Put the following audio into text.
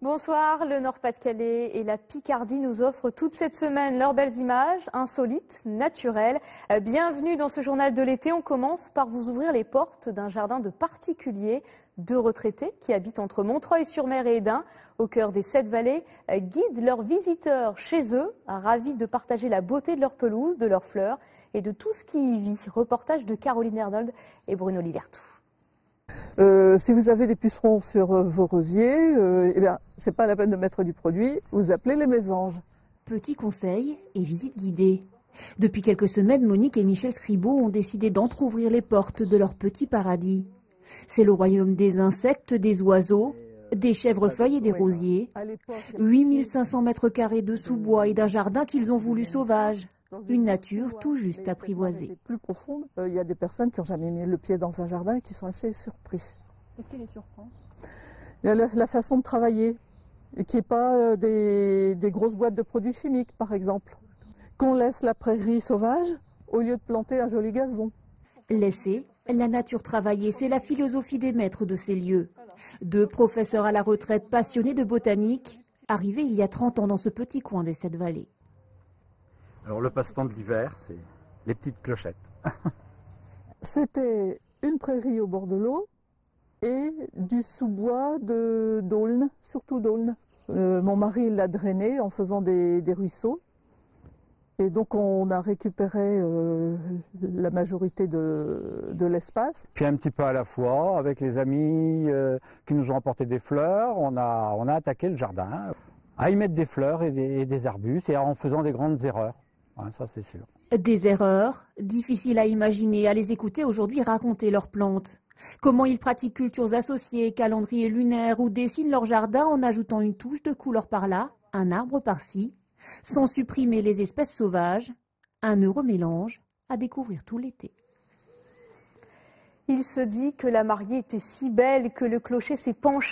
Bonsoir, le Nord-Pas-de-Calais et la Picardie nous offrent toute cette semaine leurs belles images, insolites, naturelles. Bienvenue dans ce journal de l'été. On commence par vous ouvrir les portes d'un jardin de particuliers. Deux retraités qui habitent entre Montreuil-sur-Mer et Hesdin, au cœur des 7 vallées, guident leurs visiteurs chez eux, ravis de partager la beauté de leur pelouse, de leurs fleurs et de tout ce qui y vit. Reportage de Caroline Hernold et Bruno Libertou. Si vous avez des pucerons sur vos rosiers, eh bien, c'est pas la peine de mettre du produit, vous appelez les mésanges. Petits conseils et visites guidées. Depuis quelques semaines, Monique et Michel Scribeau ont décidé d'entrouvrir les portes de leur petit paradis. C'est le royaume des insectes, des oiseaux, des chèvrefeuilles et des rosiers. 8500 mètres carrés de sous-bois et d'un jardin qu'ils ont voulu sauvage. Une nature tout juste apprivoisée. Plus profonde, il y a des personnes qui n'ont jamais mis le pied dans un jardin et qui sont assez surpris. Qu'est-ce qui les surprend? La façon de travailler, qui n'est pas des grosses boîtes de produits chimiques, par exemple. Qu'on laisse la prairie sauvage au lieu de planter un joli gazon. Laisser la nature travailler, c'est la philosophie des maîtres de ces lieux. Deux professeurs à la retraite passionnés de botanique, arrivés il y a 30 ans dans ce petit coin des 7 vallées. Alors le passe-temps de l'hiver, c'est les petites clochettes. C'était une prairie au bord de l'eau et du sous-bois d'Aulne, surtout d'Aulne. Mon mari l'a drainé en faisant des ruisseaux. Et donc on a récupéré la majorité de l'espace. Puis un petit peu à la fois, avec les amis qui nous ont apporté des fleurs, on a attaqué le jardin. À y mettre des fleurs et des arbustes et en faisant des grandes erreurs. Ouais, ça c'est sûr. Des erreurs, difficiles à imaginer, à les écouter aujourd'hui raconter leurs plantes. Comment ils pratiquent cultures associées, calendrier lunaire ou dessinent leur jardin en ajoutant une touche de couleur par là, un arbre par-ci, sans supprimer les espèces sauvages. Un heureux mélange à découvrir tout l'été. Il se dit que la mariée était si belle que le clocher s'est penché